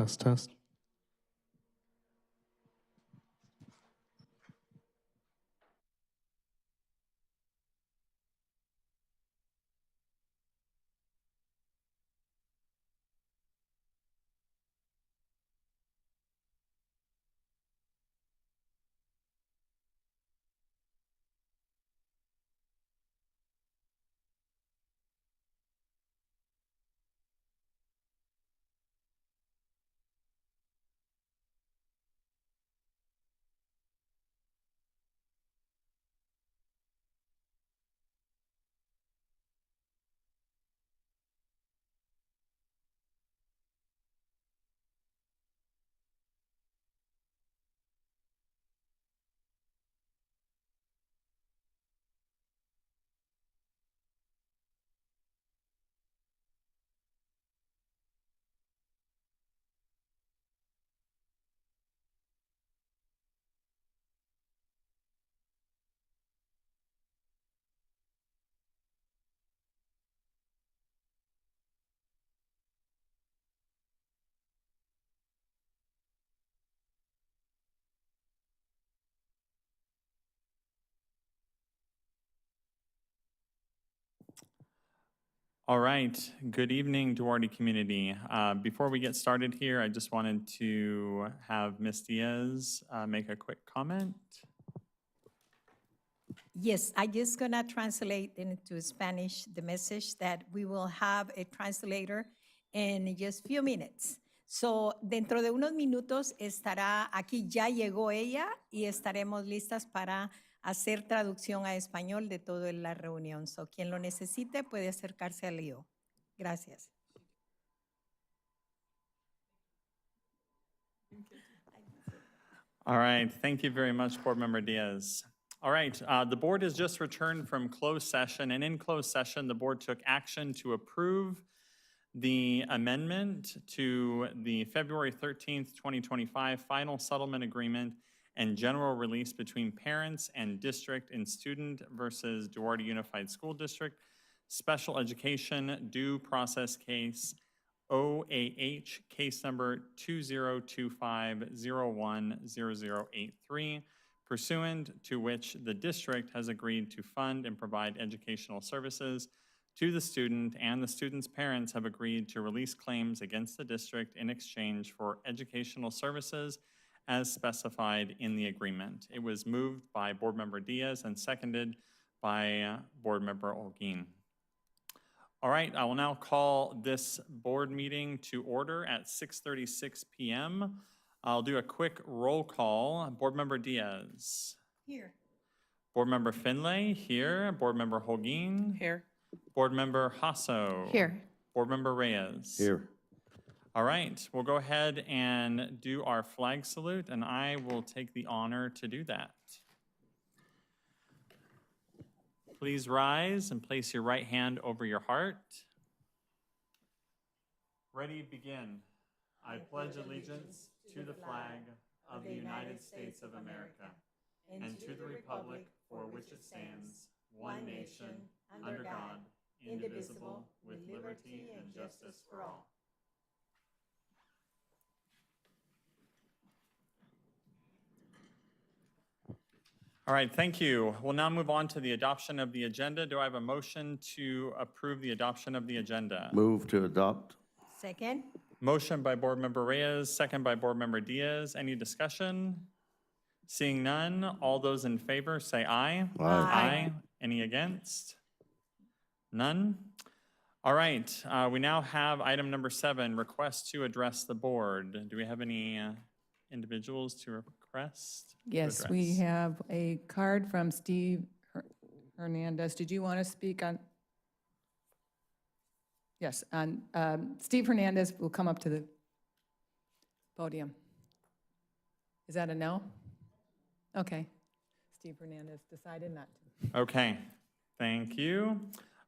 Test, test. All right, good evening, Duarte community. Before we get started here, I just wanted to have Ms. Diaz make a quick comment. Yes, I just gonna translate into Spanish the message that we will have a translator in just few minutes. So, dentro de unos minutos estará aquí, ya llegó ella y estaremos listas para hacer traducción a español de toda la reunión. So, quien lo necesite puede acercarse al lío. Gracias. All right, thank you very much, Board Member Diaz. All right, the board has just returned from closed session, and in closed session, the board took action to approve the amendment to the February 13th, 2025 final settlement agreement and general release between parents and district in student versus Duarte Unified School District Special Education Due Process Case OAH case number 2025010083, pursuant to which the district has agreed to fund and provide educational services to the student, and the student's parents have agreed to release claims against the district in exchange for educational services as specified in the agreement. It was moved by Board Member Diaz and seconded by Board Member Holguin. All right, I will now call this board meeting to order at 6:36 p.m. I'll do a quick roll call. Board Member Diaz. Here. Board Member Finlay, here. Board Member Holguin. Here. Board Member Hasso. Here. Board Member Reyes. Here. All right, we'll go ahead and do our flag salute, and I will take the honor to do that. Please rise and place your right hand over your heart. Ready, begin. I pledge allegiance to the flag of the United States of America and to the republic for which it stands, one nation, under God, indivisible, with liberty and justice for all. All right, thank you. We'll now move on to the adoption of the agenda. Do I have a motion to approve the adoption of the agenda? Move to adopt. Second. Motion by Board Member Reyes, second by Board Member Diaz. Any discussion? Seeing none, all those in favor say aye. Aye. Aye. Any against? None? All right, we now have item number 7, request to address the board. Do we have any individuals to request? Yes, we have a card from Steve Hernandez. Did you want to speak on? Yes, on Steve Hernandez will come up to the podium. Is that a no? Okay. Steve Hernandez decided not to. Okay, thank you.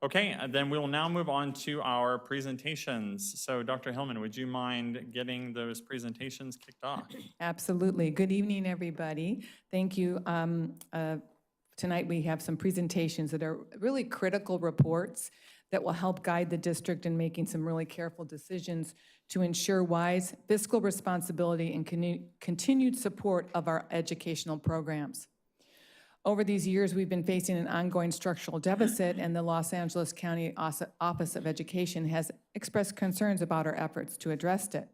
Okay, then we will now move on to our presentations. So Dr. Hillman, would you mind getting those presentations kicked off? Absolutely. Good evening, everybody. Thank you. Tonight we have some presentations that are really critical reports that will help guide the district in making some really careful decisions to ensure wise fiscal responsibility and continued support of our educational programs. Over these years, we've been facing an ongoing structural deficit, and the Los Angeles County Office of Education has expressed concerns about our efforts to address it.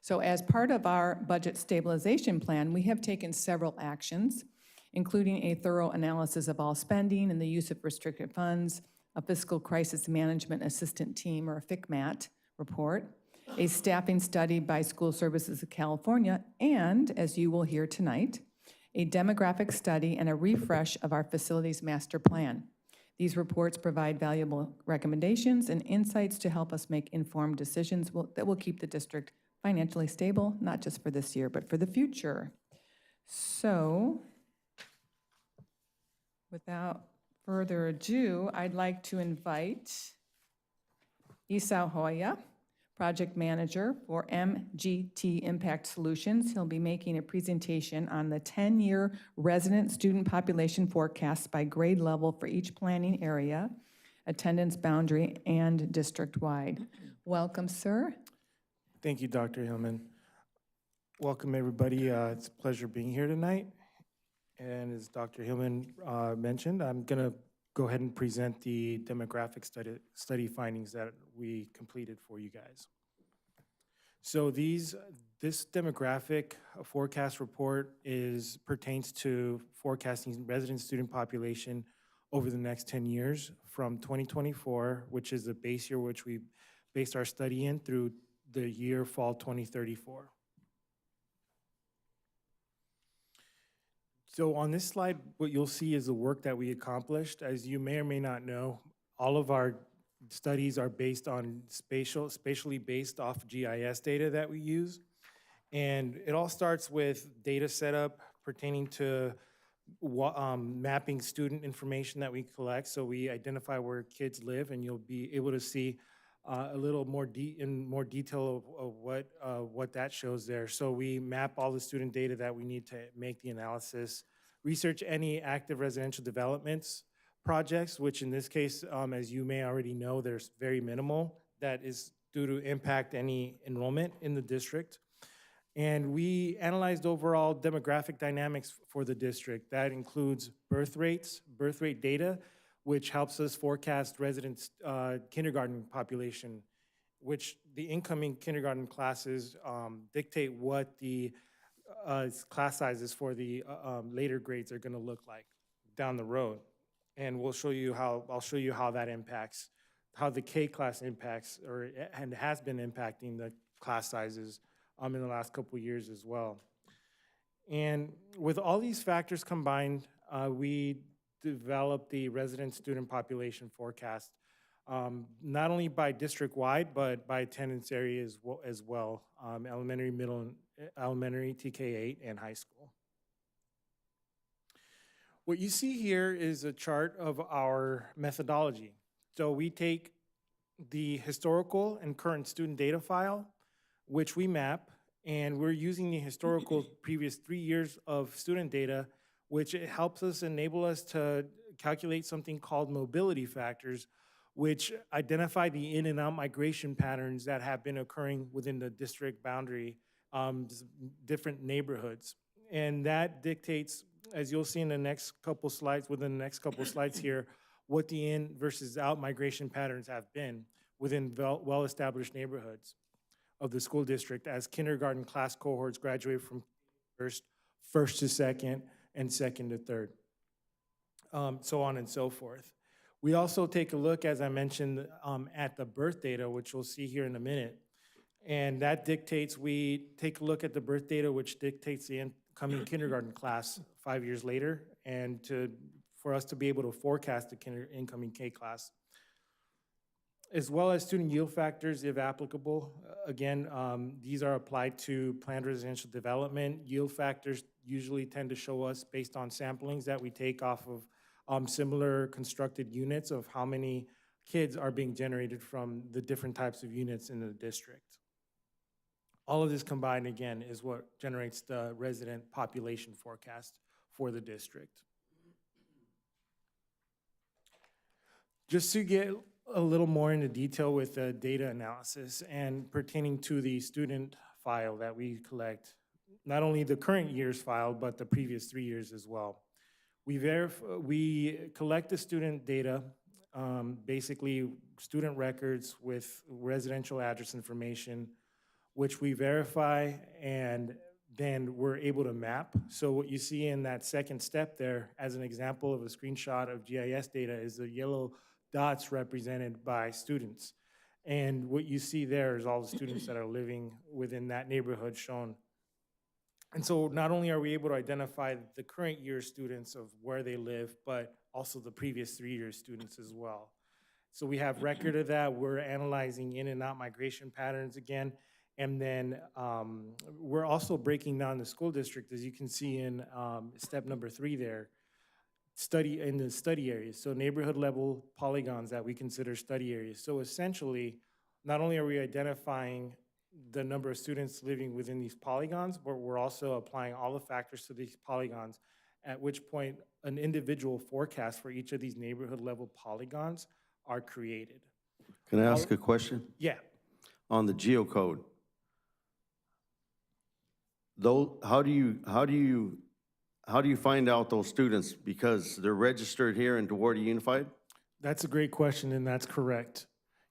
So as part of our budget stabilization plan, we have taken several actions, including a thorough analysis of all spending and the use of restricted funds, a fiscal crisis management assistant team, or a FCMAT report, a staffing study by School Services of California, and, as you will hear tonight, a demographic study and a refresh of our facilities master plan. These reports provide valuable recommendations and insights to help us make informed decisions that will keep the district financially stable, not just for this year, but for the future. So, without further ado, I'd like to invite Isao Hoya, Project Manager for MGT Impact Solutions. He'll be making a presentation on the 10-year resident student population forecast by grade level for each planning area, attendance boundary, and district-wide. Welcome, sir. Thank you, Dr. Hillman. Welcome, everybody. It's a pleasure being here tonight. And as Dr. Hillman mentioned, I'm going to go ahead and present the demographic study findings that we completed for you guys. So this demographic forecast report pertains to forecasting resident student population over the next 10 years from 2024, which is the base year which we based our study in, through the year fall 2034. So on this slide, what you'll see is the work that we accomplished. As you may or may not know, all of our studies are based on spatially based off GIS data that we use. And it all starts with data setup pertaining to mapping student information that we collect. So we identify where kids live, and you'll be able to see a little more in more detail of what that shows there. So we map all the student data that we need to make the analysis, research any active residential developments projects, which in this case, as you may already know, there's very minimal that is due to impact any enrollment in the district. And we analyzed overall demographic dynamics for the district. That includes birth rates, birth rate data, which helps us forecast residents' kindergarten population, which the incoming kindergarten classes dictate what the class sizes for the later grades are going to look like down the road. And I'll show you how that impacts, how the K class impacts and has been impacting the class sizes in the last couple of years as well. And with all these factors combined, we developed the resident student population forecast, not only by district-wide, but by attendance area as well, elementary, elementary, TK8, and high school. What you see here is a chart of our methodology. So we take the historical and current student data file, which we map, and we're using the historical previous 3 years of student data, which helps us enable us to calculate something called mobility factors, which identify the in and out migration patterns that have been occurring within the district boundary, different neighborhoods. And that dictates, as you'll see in the next couple slides, within the next couple slides here, what the in versus out migration patterns have been within well-established neighborhoods of the school district as kindergarten class cohorts graduate from first to second, and second to third, so on and so forth. We also take a look, as I mentioned, at the birth data, which we'll see here in a minute. And that dictates, we take a look at the birth data, which dictates the incoming kindergarten class 5 years later, and for us to be able to forecast the incoming K class. As well as student yield factors, if applicable. Again, these are applied to planned residential development. Yield factors usually tend to show us based on samplings that we take off of similar constructed units of how many kids are being generated from the different types of units in the district. All of this combined, again, is what generates the resident population forecast for the district. Just to get a little more into detail with the data analysis and pertaining to the student file that we collect, not only the current year's file, but the previous 3 years as well. We collect the student data, basically student records with residential address information, which we verify, and then we're able to map. So what you see in that second step there, as an example of a screenshot of GIS data, is the yellow dots represented by students. And what you see there is all the students that are living within that neighborhood shown. And so not only are we able to identify the current year students of where they live, but also the previous 3 year students as well. So we have record of that. We're analyzing in and out migration patterns again. And then we're also breaking down the school district, as you can see in step number 3 there, in the study areas. So neighborhood level polygons that we consider study areas. So essentially, not only are we identifying the number of students living within these polygons, but we're also applying all the factors to these polygons, at which point an individual forecast for each of these neighborhood level polygons are created. Can I ask a question? Yeah, On the geocode, though, how do you find out those students? Because they're registered here in Duarte Unified? that's a great question, and that's correct.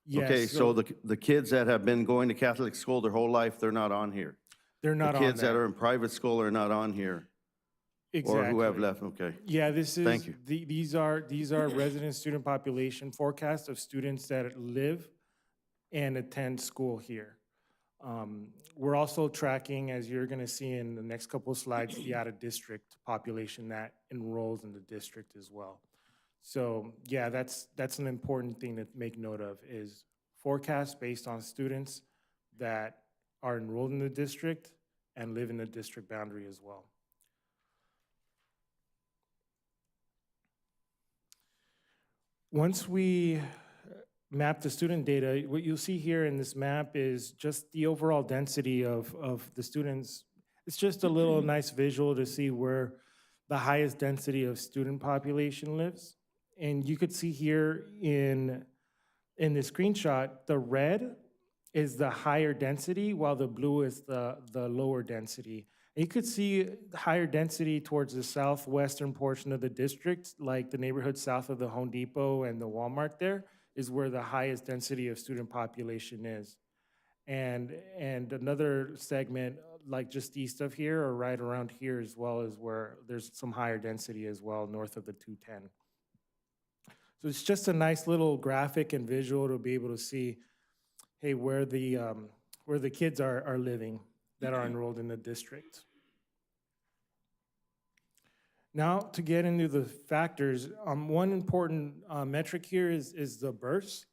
Yes, Okay, so the kids that have been going to Catholic school their whole life, they're not on here. they're not The on kids that there. are in private school are not on here, Exactly. or who have left, okay. Yeah, this is, Thank you. these are resident student population forecasts of students that live and attend school here. We're also tracking, as you're gonna see in the next couple of slides, the out-of-district population that enrolls in the district as well. So, yeah, that's an important thing to make note of, is forecasts based on students that are enrolled in the district and live in the district boundary as well. Once we map the student data, what you'll see here in this map is just the overall density of the students. It's just a little nice visual to see where the highest density of student population lives. And you could see here in the screenshot, the red is the higher density, while the blue is the lower density. And you could see higher density towards the southwestern portion of the district, like the neighborhood south of the Home Depot and the Walmart there, is where the highest density of student population is. And another segment, like just east of here or right around here as well, is where there's some higher density as well, north of the 210. So it's just a nice little graphic and visual to be able to see, hey, where the kids are living that are enrolled in the district. Now, to get into the factors, one important metric here is the births.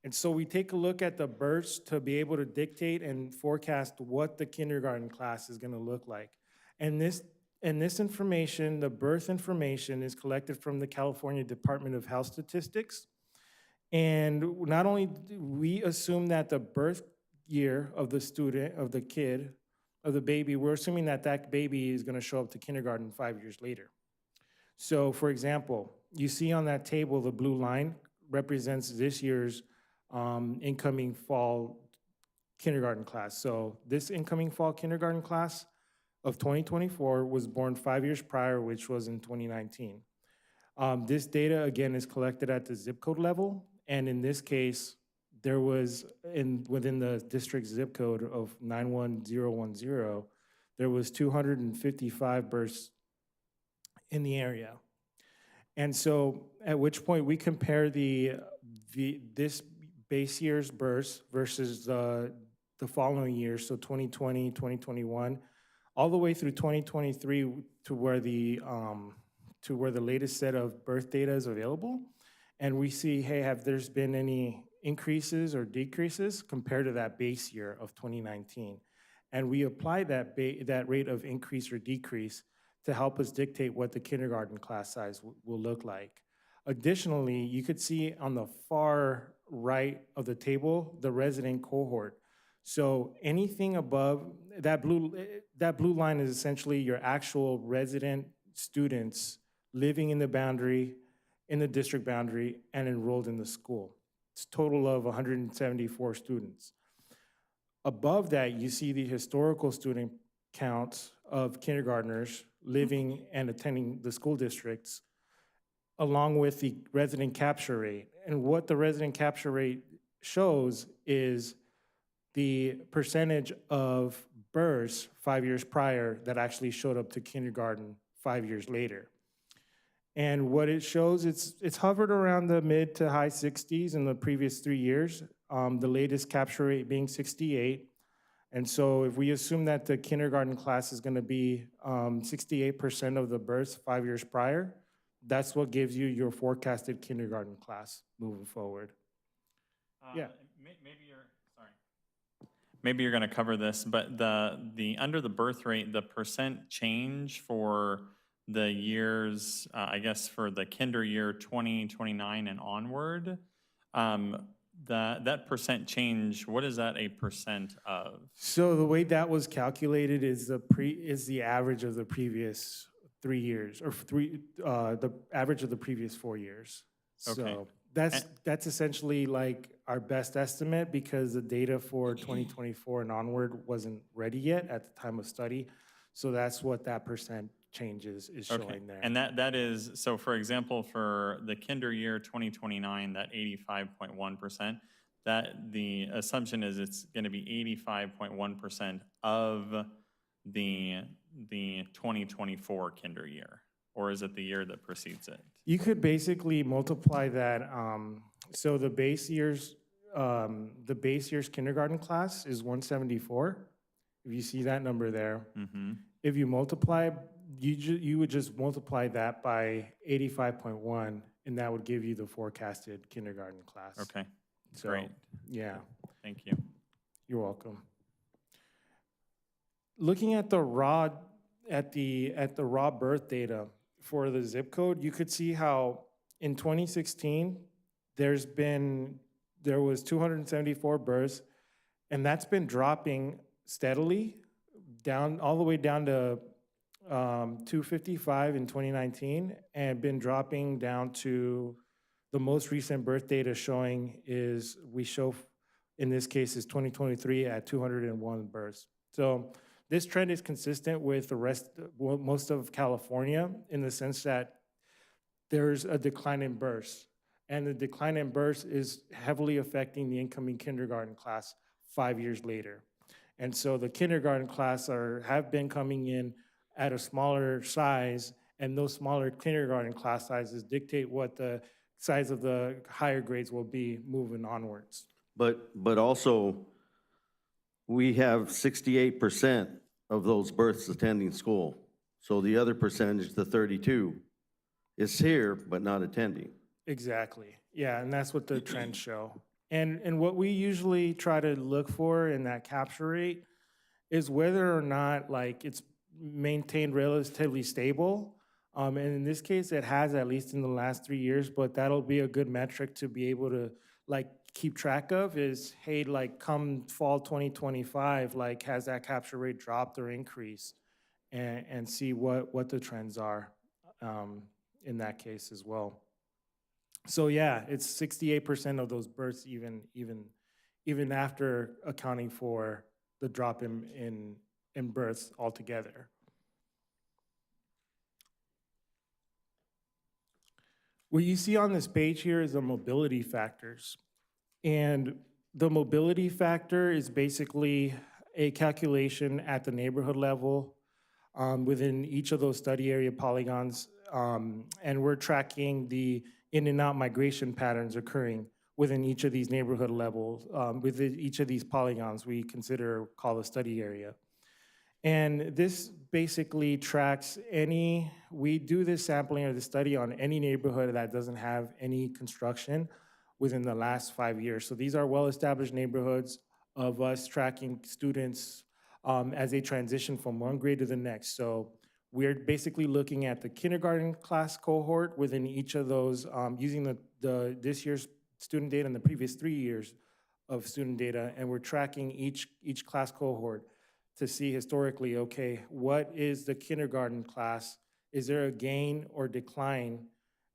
And so we take a look at the births to be able to dictate and forecast what the kindergarten class is gonna look like. And this information, the birth information, is collected from the California Department of Health Statistics. And not only do we assume that the birth year of the student, of the kid, of the baby, we're assuming that that baby is gonna show up to kindergarten 5 years later. So for example, you see on that table, the blue line represents this year's incoming fall kindergarten class. So this incoming fall kindergarten class of 2024 was born 5 years prior, which was in 2019. This data, again, is collected at the zip code level. And in this case, there was, within the district zip code of 91010, there was 255 births in the area. And so at which point we compare this base year's births versus the following year, so 2020, 2021, all the way through 2023 to where the latest set of birth data is available. And we see, hey, have there's been any increases or decreases compared to that base year of 2019? And we apply that rate of increase or decrease to help us dictate what the kindergarten class size will look like. Additionally, you could see on the far right of the table, the resident cohort. So anything above, that blue line is essentially your actual resident students living in the boundary, in the district boundary, and enrolled in the school. total of 174 students. Above that, you see the historical student counts of kindergartners living and attending the school districts, along with the resident capture rate. And what the resident capture rate shows is the percentage of births 5 years prior that actually showed up to kindergarten 5 years later. And what it shows, it's hovered around the mid to high 60s in the previous 3 years, the latest capture rate being 68. And so if we assume that the kindergarten class is going to be 68% of the births 5 years prior, that's what gives you your forecasted kindergarten class moving forward. Yeah. Maybe you're going to cover this, but the under the birth rate, the percent change for the years, I guess for the kinder year 2029 and onward, that percent change, what is that a percent of? So the way that was calculated is the average of the previous 3 years, or the average of the previous 4 years. Okay. So that's essentially like our best estimate, because the data for 2024 and onward wasn't ready yet at the time of study. So that's what that percent change is Okay. showing there. And that is, so for example, for the kinder year 2029, that 85.1%, that the assumption is it's going to be 85.1% of the 2024 kinder year, or is it the year that precedes it? You could basically multiply that. So the base year's kindergarten class is 174. If you see that number there, if you multiply, you would just multiply that by 85.1, and that would give you the forecasted kindergarten class. Okay, So, great. yeah, Thank you. you're welcome. Looking at the raw birth data for the zip code, you could see how in 2016 there was 274 births, and that's been dropping steadily down all the way down to 255 in 2019, and been dropping down to the most recent birth data showing is, in this case, is 2023 at 201 births. So this trend is consistent with most of California, in the sense that there's a decline in births, and the decline in births is heavily affecting the incoming kindergarten class 5 years later. And so the kindergarten class have been coming in at a smaller size, and those smaller kindergarten class sizes dictate what the size of the higher grades will be moving onwards. But also, we have 68% of those births attending school. So the other percentage, the 32, is here but not attending. Exactly. Yeah, and that's what the trends show. And what we usually try to look for in that capture rate is whether or not it's maintained relatively stable. And in this case, it has, at least in the last 3 years, but that'll be a good metric to be able to keep track of is, hey, come fall 2025, has that capture rate dropped or increased, and see what the trends are in that case as well. So yeah, it's 68% of those births, even after accounting for the drop in births altogether. What you see on this page here is the mobility factors. And the mobility factor is basically a calculation at the neighborhood level within each of those study area polygons. And we're tracking the in and out migration patterns occurring within each of these neighborhood levels, within each of these polygons we call the study area. And this basically tracks we do this sampling or the study on any neighborhood that doesn't have any construction within the last 5 years. So these are well-established neighborhoods of us tracking students as they transition from one grade to the next. So we're basically looking at the kindergarten class cohort within each of those, using this year's student data and the previous 3 years of student data, and we're tracking each class cohort to see historically, okay, what is the kindergarten class? Is there a gain or decline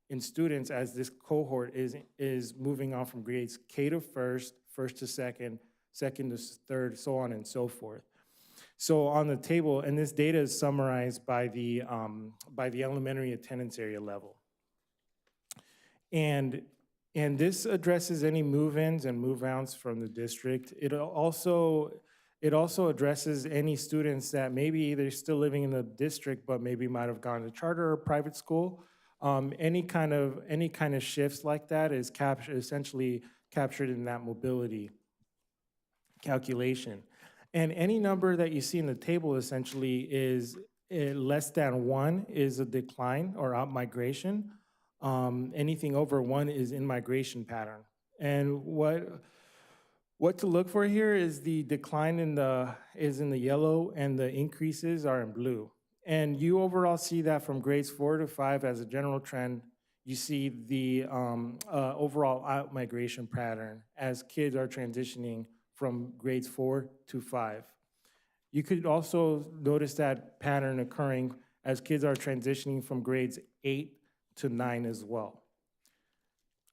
in students as this cohort is moving on from grades K to first, first to second, second to third, so on and so forth. So on the table, and this data is summarized by the elementary attendance area level. And this addresses any move-ins and move-outs from the district. It also addresses any students that maybe they're still living in the district, but maybe might have gone to charter or private school. Any kind of shifts like that is essentially captured in that mobility calculation. And any number that you see in the table essentially is less than 1 is a decline or out-migration. Anything over 1 is in-migration pattern. And what to look for here is the decline is in the yellow and the increases are in blue. And you overall see that from grades 4 to 5 as a general trend. You see the overall out-migration pattern as kids are transitioning from grades 4 to 5. You could also notice that pattern occurring as kids are transitioning from grades 8 to 9 as well,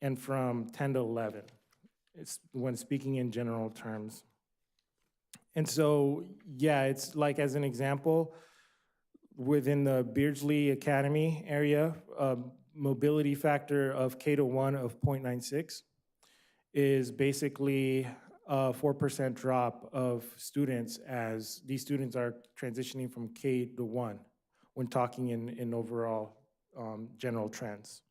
and from 10 to 11, when speaking in general terms. And so, yeah, it's like, as an example, within the Beardsley Academy area, mobility factor of K to 1 of 0.96 is basically a 4% drop of students as these students are transitioning from K to 1 when talking in overall general trends.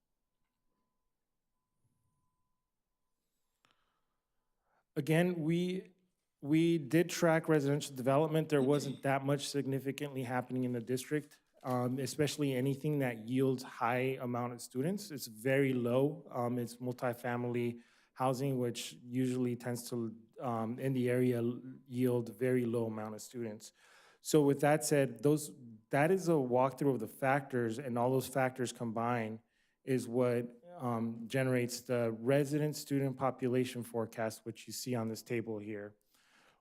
Again, we did track residential development. There wasn't that much significantly happening in the district, especially anything that yields high amount of students. It's very low. It's multifamily housing, which usually tends to, in the area, yield very low amount of students. So with that said, that is a walkthrough of the factors, and all those factors combined is what generates the resident student population forecast, which you see on this table here,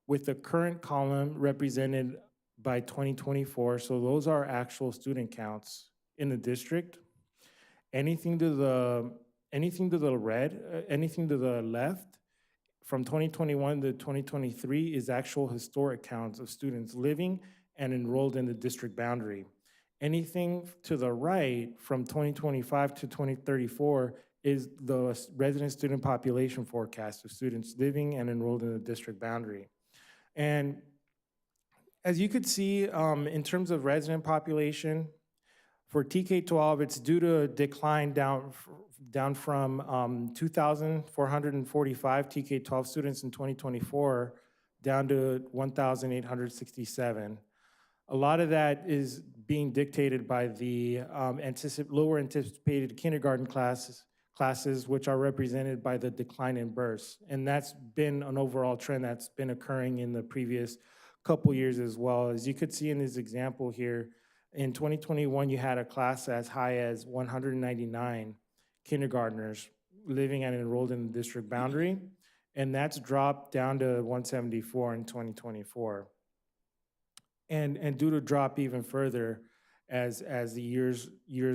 with the current column represented by 2024. So those are actual student counts in the district. Anything to the left from 2021 to 2023 is actual historic counts of students living and enrolled in the district boundary. Anything to the right from 2025 to 2034 is the resident student population forecast of students living and enrolled in the district boundary. And as you could see, in terms of resident population, for TK-12, it's due to a decline down from 2,445 TK-12 students in 2024 down to 1,867. A lot of that is being dictated by the lower anticipated kindergarten classes, which are represented by the decline in births. And that's been an overall trend that's been occurring in the previous couple years as well. As you could see in this example here, in 2021, you had a class as high as 199 kindergartners living and enrolled in the district boundary, and that's dropped down to 174 in 2024. And due to drop even further as the years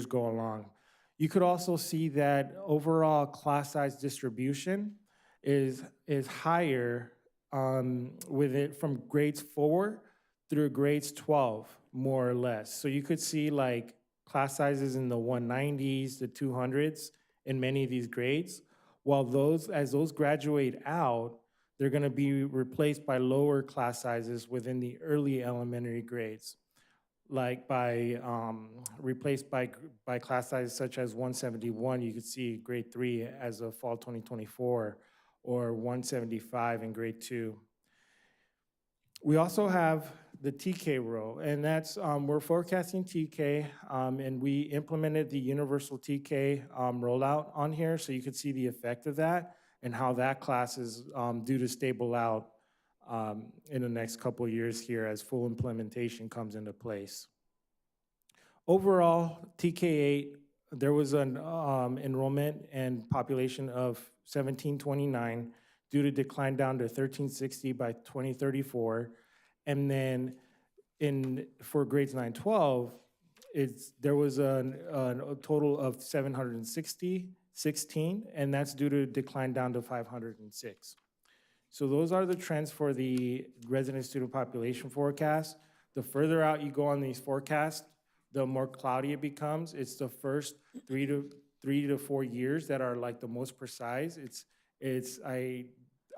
go along. You could also see that overall class size distribution is higher with it from grades 4 through grades 12, more or less. So you could see like class sizes in the 190s to 200s in many of these grades, while as those graduate out, they're gonna be replaced by lower class sizes within the early elementary grades, like replaced by class sizes such as 171, you could see grade 3 as of fall 2024, or 175 in grade 2. We also have the TK row, and that's, we're forecasting TK, and we implemented the universal TK rollout on here, so you could see the effect of that and how that class is due to stable out in the next couple of years here as full implementation comes into place. Overall, TK8, there was an enrollment and population of 1,729 due to decline down to 1,360 by 2034. And then for grades 9-12, there was a total of 716, and that's due to decline down to 506. So those are the trends for the resident student population forecast. The further out you go on these forecasts, the more cloudy it becomes. It's the first 3 to 4 years that are like the most precise.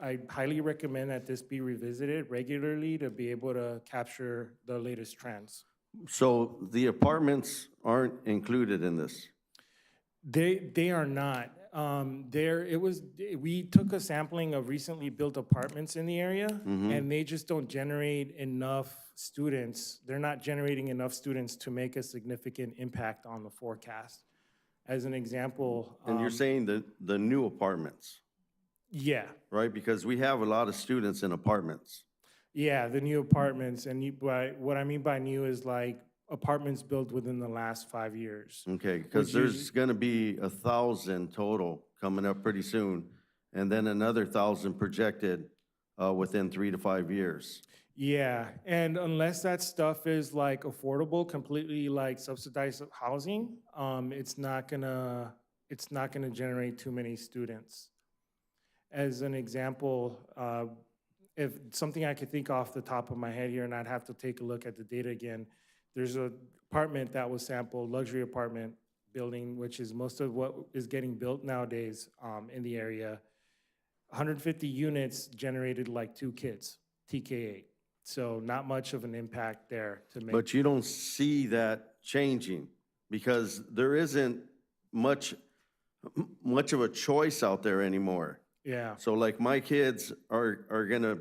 I highly recommend that this be revisited regularly to be able to capture the latest trends. So the apartments aren't included in this? They are not. We took a sampling of recently built apartments in the area, and they just don't generate enough students. They're not generating enough students to make a significant impact on the forecast. As an example. And you're saying the new apartments, Yeah, right? Because we have a lot of students in apartments. yeah, the new apartments, and what I mean by new is like apartments built within the last 5 years. Okay, because Which there's usually- gonna be 1,000 total coming up pretty soon, and then another 1,000 projected within 3 to 5 years. Yeah, and unless that stuff is like affordable, completely like subsidized housing, it's not gonna generate too many students. As an example, if something I could think off the top of my head here, and I'd have to take a look at the data again, there's an apartment that was sampled, luxury apartment building, which is most of what is getting built nowadays in the area. 150 units generated like 2 kids, TK8. So not much of an impact there to make. But you don't see that changing, because there isn't much of a choice out there anymore. Yeah, So like my kids are gonna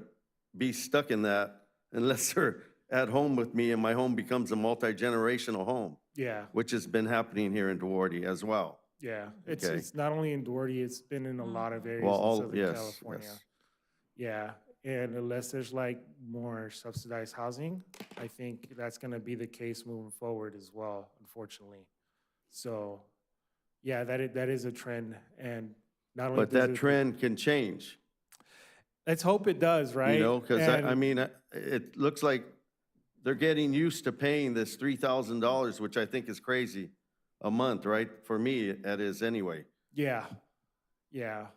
be stuck in that unless they're at home with me and my home becomes a multi-generational home, yeah, which has been happening here in Duarte as well. yeah. Okay. It's not only in Duarte, it's been in a lot of areas Well, in Southern yes, California. yes. Yeah, and unless there's like more subsidized housing, I think that's gonna be the case moving forward as well, unfortunately. So, yeah, that is a trend, and not only But does that it- trend can change, Let's hope it does, right? you know, because I And- mean, it looks like they're getting used to paying this $3,000, which I think is crazy, a month, right? For me, that is anyway. Yeah, yeah.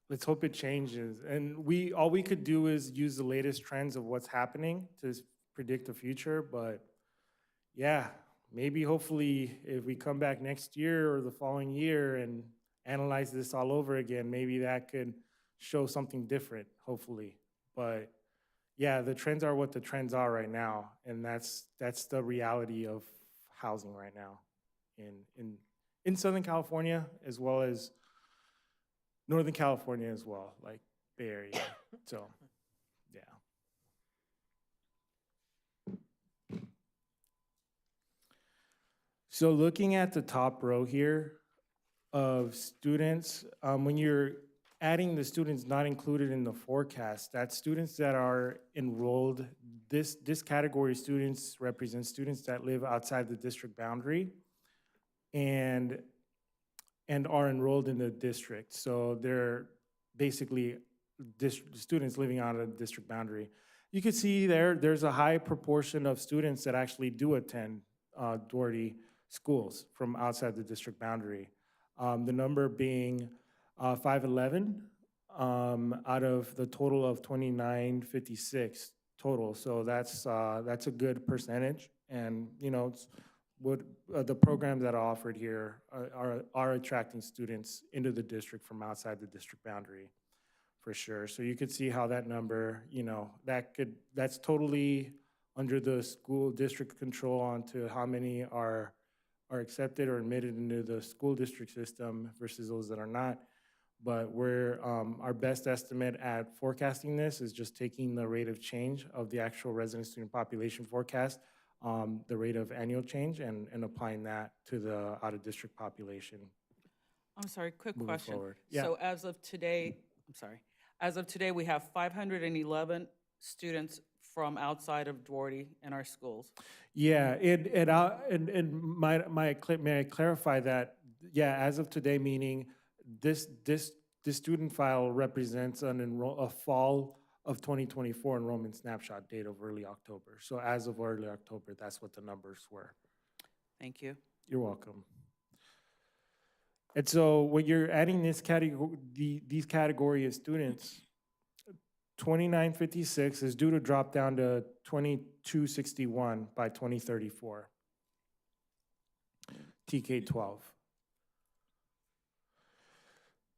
Let's hope it changes. And all we could do is use the latest trends of what's happening to predict the future, but yeah, maybe hopefully if we come back next year or the following year and analyze this all over again, maybe that could show something different, hopefully. But yeah, the trends are what the trends are right now, and that's the reality of housing right now in Southern California as well as Northern California as well, like Bay Area. So, yeah. So looking at the top row here of students, when you're adding the students not included in the forecast, that's students that are enrolled. This category of students represents students that live outside the district boundary and are enrolled in the district. So they're basically students living out of the district boundary. You can see there's a high proportion of students that actually do attend Duarte schools from outside the district boundary. The number being 511 out of the total of 2956 total. So that's a good percentage, and you know, it's what the programs that are offered here are attracting students into the district from outside the district boundary, for sure. So you could see how that number, you know, that's totally under the school district control onto how many are accepted or admitted into the school district system versus those that are not. But our best estimate at forecasting this is just taking the rate of change of the actual resident student population forecast, the rate of annual change, and applying that to the out-of-district population. I'm sorry, quick Moving question. forward. Yeah. So as of today, we have 511 students from outside of Duarte in our schools. Yeah, may I clarify that? Yeah, as of today, meaning this student file represents a fall of 2024 enrollment snapshot date of early October. So as of early October, that's what the numbers were. Thank you. You're welcome. And so when you're adding this category, these category of students, 2956 is due to drop down to 2261 by 2034. TK-12.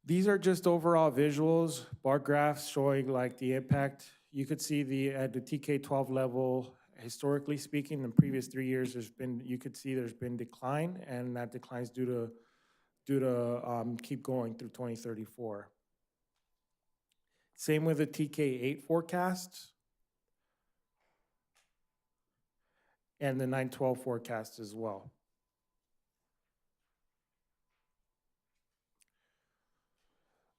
These are just overall visuals, bar graphs showing like the impact. You could see at the TK-12 level, historically speaking, in the previous 3 years, you could see there's been decline, and that decline's due to keep going through 2034. Same with the TK-8 forecast and the 912 forecast as well.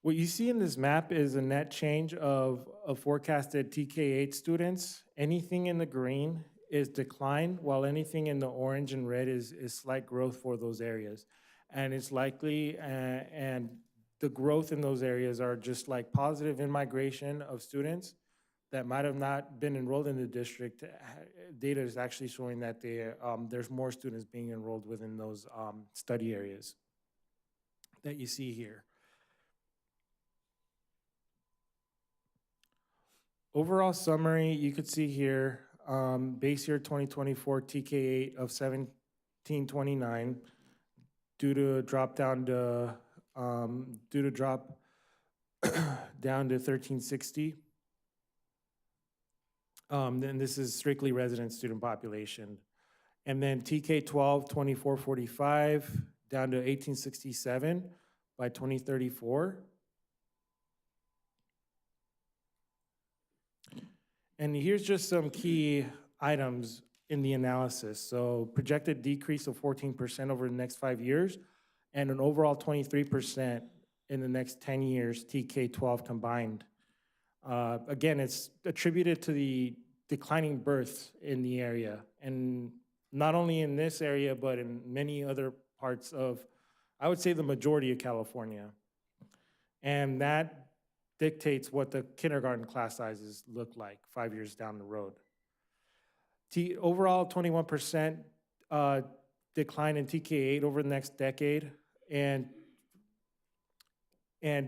What you see in this map is a net change of forecasted TK-8 students. Anything in the green is decline, while anything in the orange and red is slight growth for those areas. And it's likely, and the growth in those areas are just like positive in-migration of students that might have not been enrolled in the district. Data is actually showing that there's more students being enrolled within those study areas that you see here. Overall summary, you could see here, base year 2024 TK-8 of 1729 due to drop down to down to 1360. Then this is strictly resident student population. And then TK-12 2445 down to 1867 by 2034. And here's just some key items in the analysis. So projected decrease of 14% over the next 5 years, and an overall 23% in the next 10 years, TK-12 combined. Again, it's attributed to the declining births in the area, and not only in this area, but in many other parts of, I would say, the majority of California. And that dictates what the kindergarten class sizes look like 5 years down the road. Overall, 21% decline in TK-8 over the next decade, and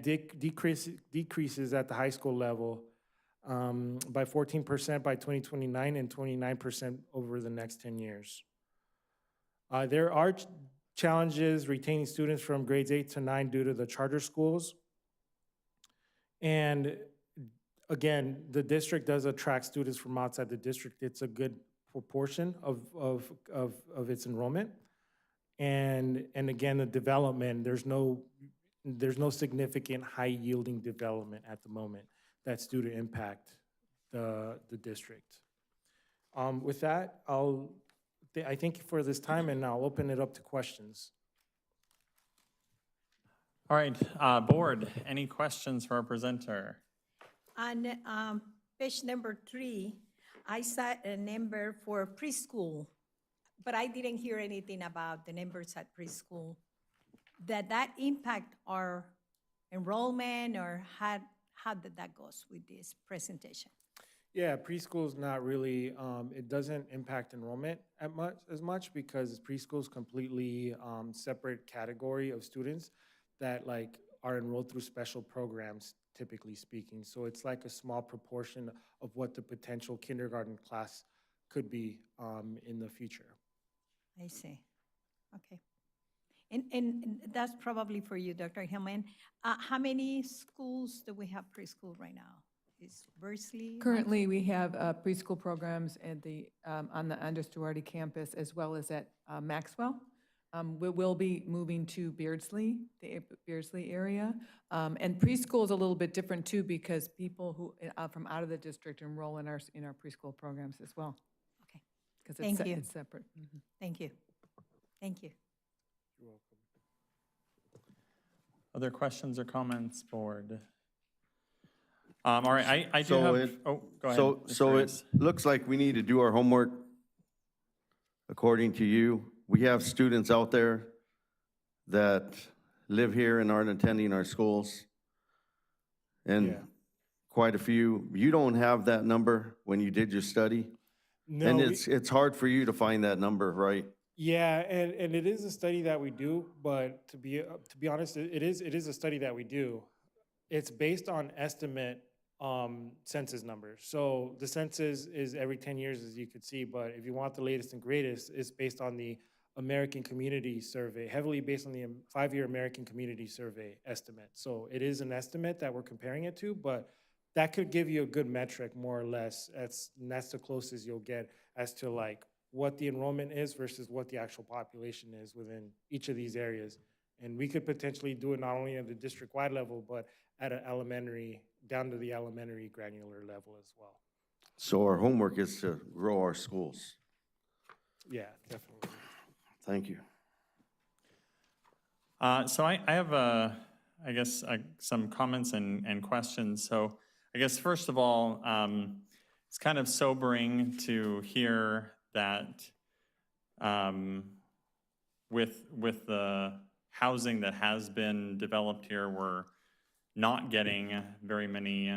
decreases at the high school level by 14% by 2029 and 29% over the next 10 years. There are challenges retaining students from grades 8 to 9 due to the charter schools. And again, the district does attract students from outside the district. It's a good proportion of its enrollment. And again, the development, there's no significant high yielding development at the moment that's due to impact the district. With that, I thank you for this time, and I'll open it up to questions. All right, board, any questions for our presenter? On page number 3, I saw a number for preschool, but I didn't hear anything about the numbers at preschool. That impact our enrollment, or how did that go with this presentation? Yeah, preschool is not really, it doesn't impact enrollment as much because preschool is completely separate category of students that like are enrolled through special programs, typically speaking. So it's like a small proportion of what the potential kindergarten class could be in the future. I see. Okay. And that's probably for you, Dr. Hillman. How many schools do we have preschool right now? Is Bursley? Currently, we have preschool programs at on the Andres Duarte campus, as well as at Maxwell. We will be moving to Beardsley, the Beardsley area. And preschool is a little bit different too, because people who from out of the district enroll in our preschool programs as well. Okay. Because Thank you. it's separate. Mhm. Thank you. Thank you. You're welcome. Other questions or comments, board? All right, I do So have, it- oh, go ahead. So Mr. it Reyes. looks like we need to do our homework according to you. We have students out there that live here and aren't attending our schools. And Yeah. quite a few. You don't have that number when you did your study? No, And it's hard for you to find that number, right? Yeah, and it is a study that we do, but to be honest, it is a study that we do. It's based on estimate census numbers. So the census is every 10 years, as you could see, but if you want the latest and greatest, it's based on the American Community Survey, heavily based on the 5-year American Community Survey estimate. So it is an estimate that we're comparing it to, but that could give you a good metric, more or less. And that's the closest you'll get as to like what the enrollment is versus what the actual population is within each of these areas. And we could potentially do it not only at the district-wide level, but at an elementary, down to the elementary granular level as well. So our homework is to grow our schools. Yeah, definitely. Thank you. So I have, I guess, some comments and questions. So I guess, first of all, it's kind of sobering to hear that with the housing that has been developed here, we're not getting very many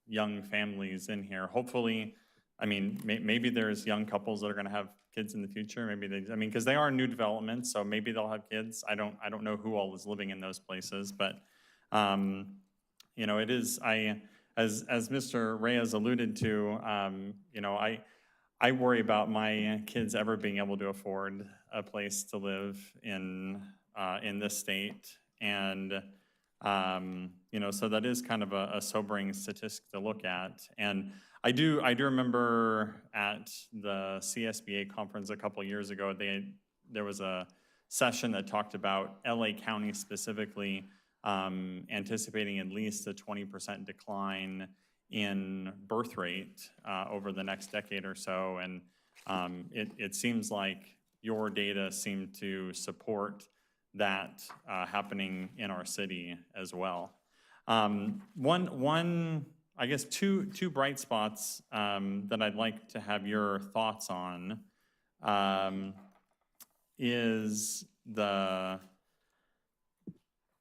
young families in here. Hopefully, I mean, maybe there's young couples that are gonna have kids in the future. Maybe they, I mean, because they are new developments, so maybe they'll have kids. I don't know who all is living in those places, but, you know, it is, as Mr. Reyes alluded to, you know, I worry about my kids ever being able to afford a place to live in this state. And, you know, so that is kind of a sobering statistic to look at. And I do remember at the CSBA conference a couple of years ago, there was a session that talked about LA County specifically anticipating at least a 20% decline in birth rate over the next decade or so. And it seems like your data seem to support that happening in our city as well. I guess two bright spots that I'd like to have your thoughts on is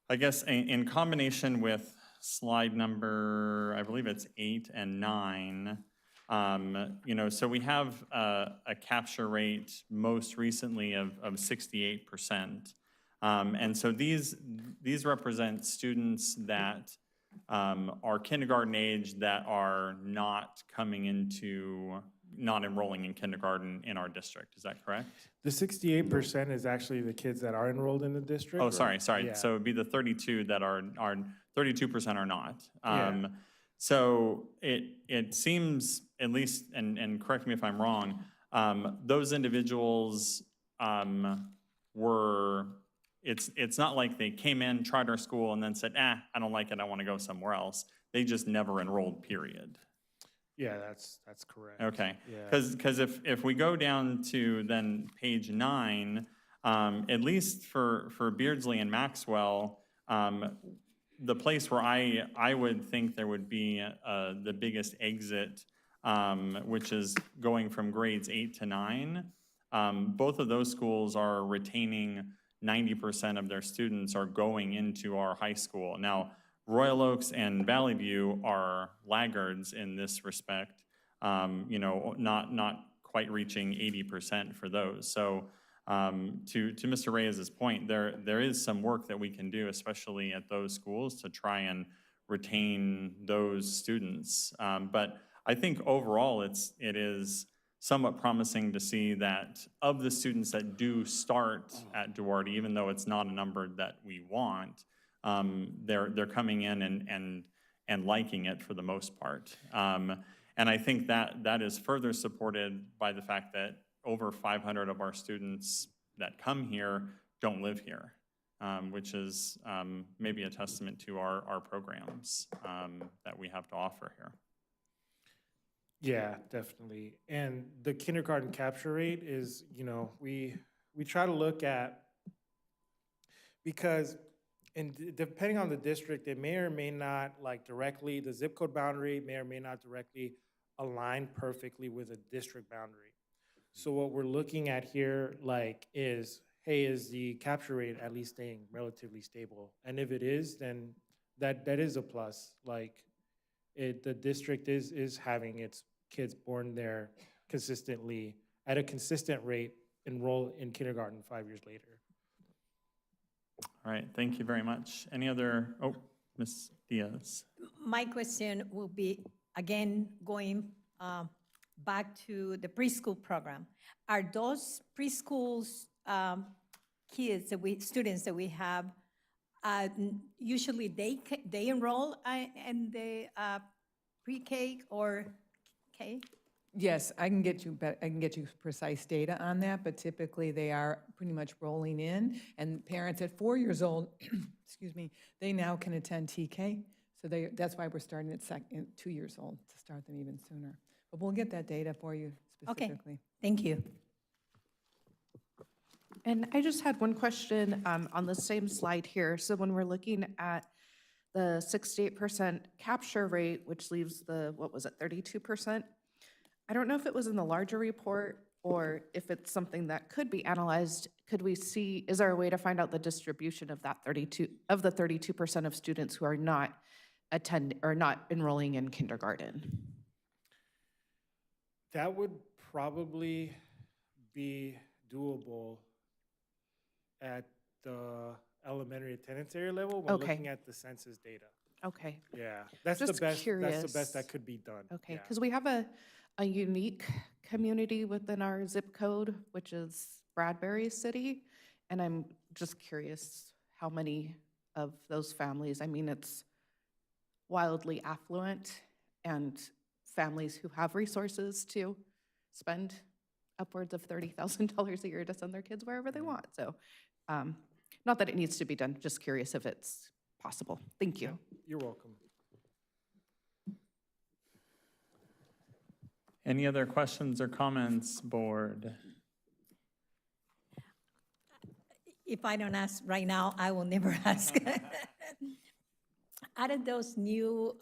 I guess in combination with slide number, I believe it's 8 and 9, you know, so we have a capture rate most recently of 68%. And so these represent students that are kindergarten age that are not enrolling in kindergarten in our district. Is that correct? The 68% is actually the kids that are enrolled in the district. Oh, sorry. Yeah. So it'd be the 32 that are 32% are not. Yeah. So it seems, at least, and correct me if I'm wrong, those individuals it's not like they came in, tried our school, and then said, I don't like it, I want to go somewhere else. They just never enrolled, period. Yeah, that's correct. Okay. Yeah. Because if we go down to then page 9, at least for Beardsley and Maxwell, the place where I would think there would be the biggest exit, which is going from grades 8 to 9, both of those schools are retaining 90% of their students are going into our high school. Now, Royal Oaks and Valley View are laggards in this respect, you know, not quite reaching 80% for those. So to Mr. Reyes's point, there is some work that we can do, especially at those schools, to try and retain those students. But I think overall it is somewhat promising to see that of the students that do start at Duarte, even though it's not a number that we want, they're coming in and liking it for the most part. And I think that is further supported by the fact that over 500 of our students that come here don't live here, which is maybe a testament to our programs that we have to offer here. Yeah, definitely. And the kindergarten capture rate is, you know, we try to look at, because depending on the district, it may or may not like directly, the zip code boundary may or may not directly align perfectly with a district boundary. So what we're looking at here like is, hey, is the capture rate at least staying relatively stable? And if it is, then that is a plus. Like the district is having its kids born there consistently at a consistent rate enroll in kindergarten 5 years later. All right, thank you very much. Any other, oh, Ms. Diaz. My question will be, again, going back to the preschool program. Are those preschools kids students that we have, usually they enroll in the pre-K or K? Yes, I can get you precise data on that, but typically they are pretty much rolling in. And parents at 4 years old, excuse me, they now can attend TK. So that's why we're starting at 2 years old, to start them even sooner. But we'll get that data for you specifically. Thank you. And I just had one question on the same slide here. So when we're looking at the 68% capture rate, which leaves the, what was it, 32%? I don't know if it was in the larger report or if it's something that could be analyzed. Could we see, is there a way to find out the distribution of that 32% of students who are not not enrolling in kindergarten? That would probably be doable at the elementary attendance area level when Okay. looking at the census data. Okay, Yeah, that's the Just best. That's the curious. best that could be done. okay, Yeah. because we have a unique community within our zip code, which is Bradbury City, and I'm just curious how many of those families, I mean, it's wildly affluent and families who have resources to spend upwards of $30,000 a year to send their kids wherever they want. So not that it needs to be done, just curious if it's possible. Thank you. You're welcome. Any other questions or comments, board? If I don't ask right now, I will never ask. Out of those new